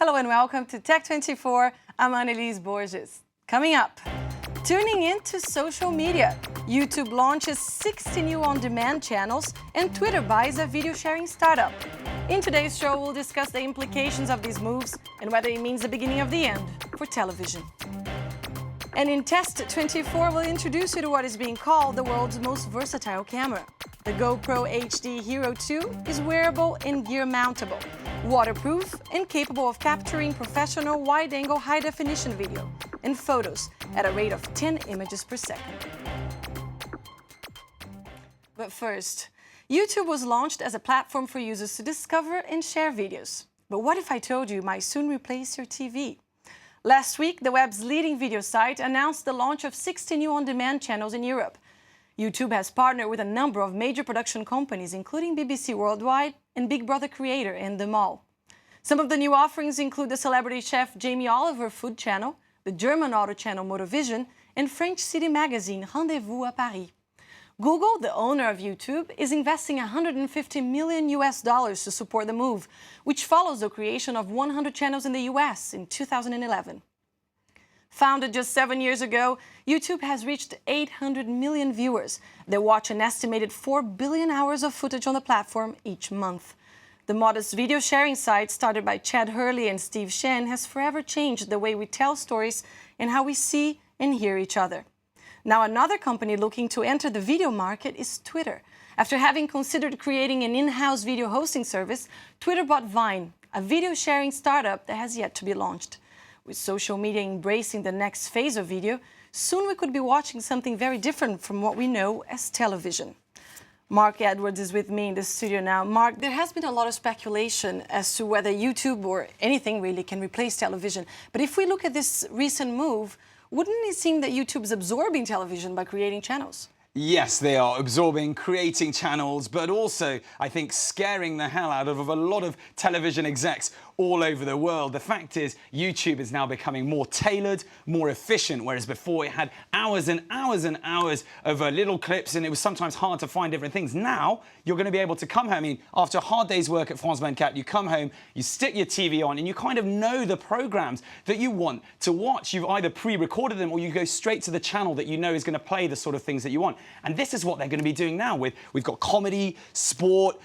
Hello and welcome to Tech24. I'm Annelise Borges. Coming up, tuning into social media. YouTube launches 60 new on-demand channels and Twitter buys a video sharing startup. In today's show, we'll discuss the implications of these moves and whether it means the beginning of the end for television. And in Test24, we'll introduce you to what is being called the world's most versatile camera. The GoPro HD Hero 2 is wearable and gear-mountable, waterproof and capable of capturing professional wide-angle high-definition video and photos at a rate of 10 images per second. But first, YouTube was launched as a platform for users to discover and share videos. But what if I told you it might soon replace your TV? Last week, the web's leading video site announced the launch of 60 new on-demand channels in Europe. YouTube has partnered with a number of major production companies, including BBC Worldwide and Big Brother creator Endemol. Some of the new offerings include the celebrity chef Jamie Oliver food channel, the German auto channel Motovision, and French city magazine Rendez-vous à Paris. Google, the owner of YouTube, is investing $150 million to support the move, which follows the creation of 100 channels in the US in 2011. Founded just 7 years ago, YouTube has reached 800 million viewers. They watch an estimated 4 billion hours of footage on the platform each month. The modest video sharing site started by Chad Hurley and Steve Shen has forever changed the way we tell stories and how we see and hear each other. Now another company looking to enter the video market is Twitter. After having considered creating an in-house video hosting service, Twitter bought Vine, a video sharing startup that has yet to be launched. With social media embracing the next phase of video, soon we could be watching something very different from what we know as television. Mark Edwards is with me in the studio now. Mark, there has been a lot of speculation as to whether YouTube or anything really can replace television. But if we look at this recent move, wouldn't it seem that YouTube is absorbing television by creating channels? Yes, they are absorbing, creating channels, but also, I think, scaring the hell out of a lot of television execs all over the world. The fact is, YouTube is now becoming more tailored, more efficient, whereas before it had hours and hours and hours of little clips, and it was sometimes hard to find different things. Now, you're going to be able to come home. I mean, after a hard day's work at France 24, you come home, you stick your TV on, and you kind of know the programs that you want to watch. You've either pre-recorded them or you go straight to the channel that you know is going to play the sort of things that you want. And this is what they're going to be doing now. We've got comedy, sport,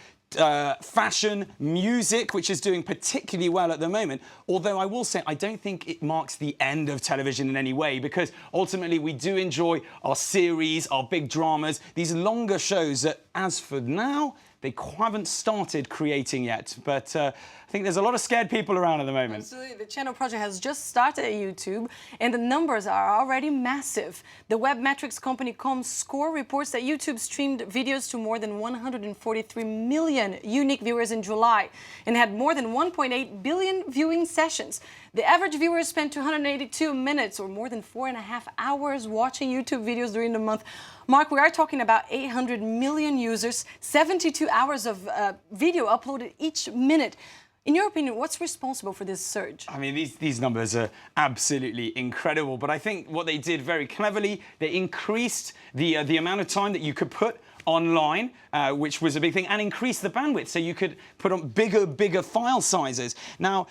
fashion, music, which is doing particularly well at the moment. Although I will say, I don't think it marks the end of television in any way, because ultimately we do enjoy our series, our big dramas, these longer shows that, as for now, they haven't started creating yet. But I think there's a lot of scared people around at the moment. Absolutely. The channel project has just started at YouTube, and the numbers are already massive. The web metrics company Comscore reports that YouTube streamed videos to more than 143 million unique viewers in July and had more than 1.8 billion viewing sessions. The average viewer spent 282 minutes, or more than 4.5 hours, watching YouTube videos during the month. Mark, we are talking about 800 million users, 72 hours of video uploaded each minute. In your opinion, what's responsible for this surge? I mean, these numbers are absolutely incredible, but I think what they did very cleverly, they increased the amount of time that you could put online, which was a big thing, and increased the bandwidth so you could put on bigger file sizes. Now,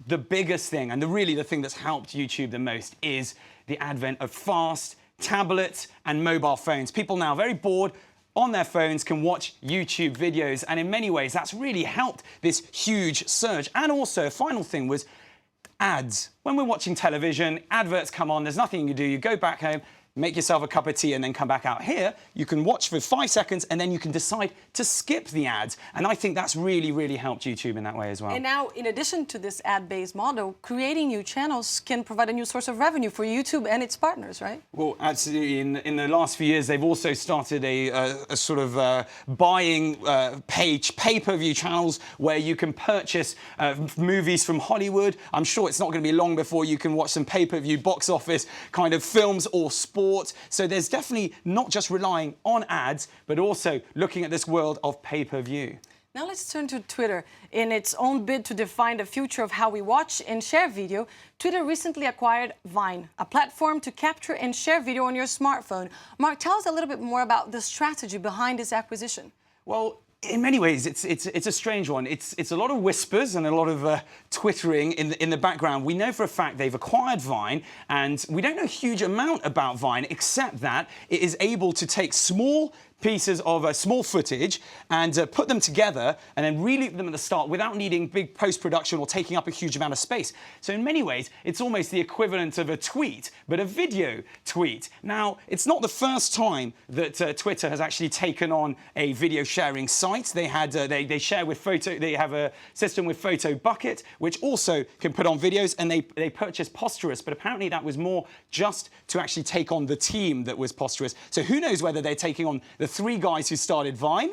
the biggest thing, and really the thing that's helped YouTube the most, is the advent of fast tablets and mobile phones. People now very bored on their phones can watch YouTube videos, and in many ways that's really helped this huge surge. And also, a final thing was ads. When we're watching television, adverts come on, there's nothing you can do, you go back home, make yourself a cup of tea and then come back out. Here, you can watch for 5 seconds and then you can decide to skip the ads. And I think that's really helped YouTube in that way as well. And now, in addition to this ad-based model, creating new channels can provide a new source of revenue for YouTube and its partners, right? Well, absolutely. In the last few years, they've also started a sort of buying pay-per-view channels where you can purchase movies from Hollywood. I'm sure it's not going to be long before you can watch some pay-per-view box office kind of films or sport. So there's definitely not just relying on ads, but also looking at this world of pay-per-view. Now let's turn to Twitter. In its own bid to define the future of how we watch and share video, Twitter recently acquired Vine, a platform to capture and share video on your smartphone. Mark, tell us a little bit more about the strategy behind this acquisition. Well, In many ways, it's a strange one. It's a lot of whispers and a lot of twittering in the background. We know for a fact they've acquired Vine, and we don't know a huge amount about Vine, except that it is able to take small pieces of small footage and put them together and then reloop them at the start without needing big post-production or taking up a huge amount of space. So in many ways, it's almost the equivalent of a tweet, but a video tweet. Now, it's not the first time that Twitter has actually taken on a video sharing site. They had they share with Photo. They have a system with Photo Bucket, which also can put on videos, and they purchased Posturous, but apparently that was more just to actually take on the team that was Posturous. So who knows whether they're taking on the 3 guys who started Vine,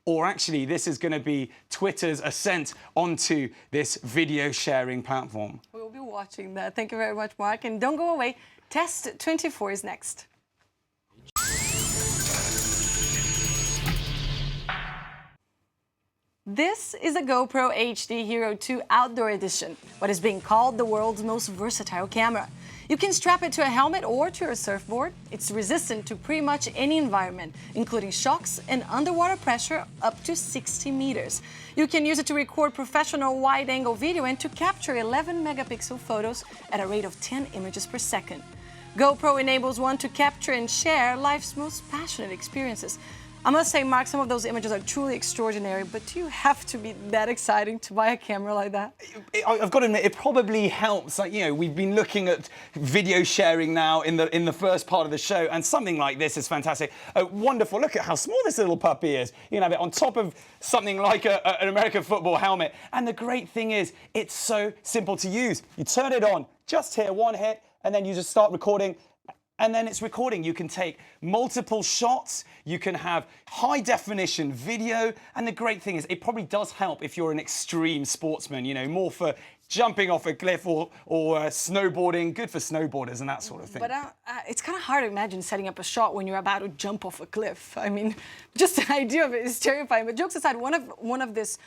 or actually this is going to be Twitter's ascent onto this video sharing platform. We'll be watching that. Thank you very much, Mark. And don't go away. Test 24 is next. This is a GoPro HD Hero 2 Outdoor Edition, what is being called the world's most versatile camera. You can strap it to a helmet or to your surfboard. It's resistant to pretty much any environment, including shocks and underwater pressure up to 60 meters. You can use it to record professional wide-angle video and to capture 11-megapixel photos at a rate of 10 images per second. GoPro enables one to capture and share life's most passionate experiences. I must say, Mark, some of those images are truly extraordinary, but do you have to be that exciting to buy a camera like that? I've got to admit, it probably helps. Like, you know, we've been looking at video sharing now in the first part of the show, and something like this is fantastic. Wonderful. Look at how small this little puppy is. You can have it on top of something like an American football helmet. And the great thing is, it's so simple to use. You turn it on, just here, one hit, and then you just start recording. And then it's recording. You can take multiple shots, you can have high definition video, and the great thing is it probably does help if you're an extreme sportsman, you know, more for jumping off a cliff or snowboarding, good for snowboarders and that sort of thing. But it's kind of hard to imagine setting up a shot when you're about to jump off a cliff. I mean, just the idea of it is terrifying. But jokes aside, one of this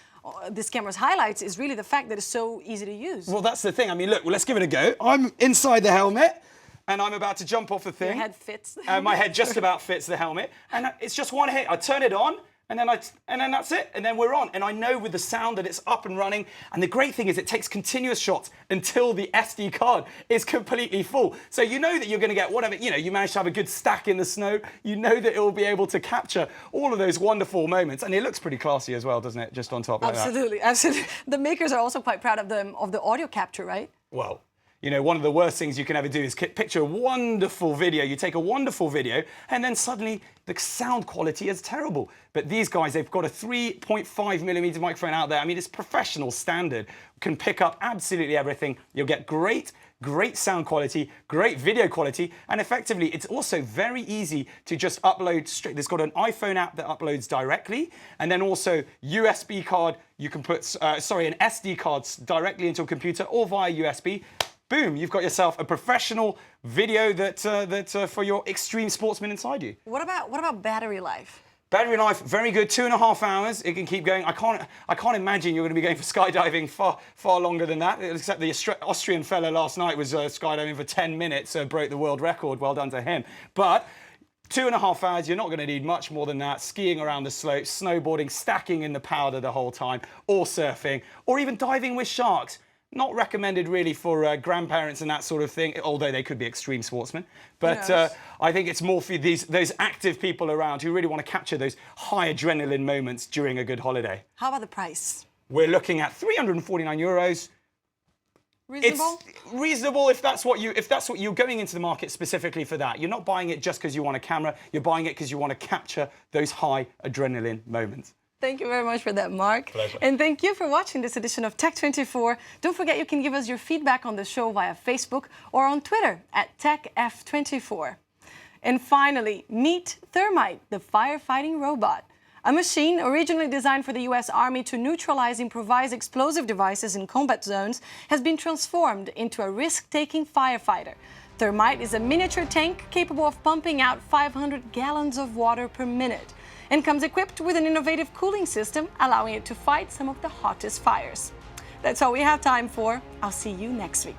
camera's highlights is really the fact that it's so easy to use. Well, that's the thing. I mean, look, let's give it a go. I'm inside the helmet. And I'm about to jump off the thing. Your head fits the helmet. My head just about fits the helmet. And it's just one hit. I turn it on, and then that's it. And then we're on. And I know with the sound that it's up and running. And the great thing is it takes continuous shots until the SD card is completely full. So you know that you're going to get whatever, you know, you manage to have a good stack in the snow. You know that it will be able to capture all of those wonderful moments. And it looks pretty classy as well, doesn't it? Just on top like that. Absolutely, absolutely. The makers are also quite proud of the audio capture, right? Well, you know, one of the worst things you can ever do is picture a wonderful video. You take a wonderful video, and then suddenly the sound quality is terrible. But these guys, they've got a 3.5mm microphone out there. I mean, it's professional standard. Can pick up absolutely everything. You'll get great sound quality, great video quality, and effectively, it's also very easy to just upload straight. There's got an iPhone app that uploads directly, and then also USB card. You can put, an SD card directly into a computer or via USB. Boom, you've got yourself a professional video that for your extreme sportsman inside you. What about battery life? Battery life, very good, 2.5 hours. It can keep going. I can't imagine you're going to be going for skydiving far longer than that. Except the Austrian fellow last night was skydiving for 10 minutes, broke the world record. Well done to him. But 2.5 hours, you're not going to need much more than that. Skiing around the slopes, snowboarding, stacking in the powder the whole time, or surfing, or even diving with sharks. Not recommended really for grandparents and that sort of thing, although they could be extreme sportsmen. But I think it's more for those active people around who really want to capture those high adrenaline moments during a good holiday. How about the price? We're looking at €349. Reasonable? It's reasonable if that's what you're going into the market specifically for that. You're not buying it just because you want a camera. You're buying it because you want to capture those high adrenaline moments. Thank you very much for that, Mark. Pleasure. And thank you for watching this edition of Tech24. Don't forget you can give us your feedback on the show via Facebook or on Twitter at TechF24. And finally, meet Thermite, the firefighting robot. A machine originally designed for the US Army to neutralize improvised explosive devices in combat zones has been transformed into a risk-taking firefighter. Thermite is a miniature tank capable of pumping out 500 gallons of water per minute, and comes equipped with an innovative cooling system, allowing it to fight some of the hottest fires. That's all we have time for. I'll see you next week.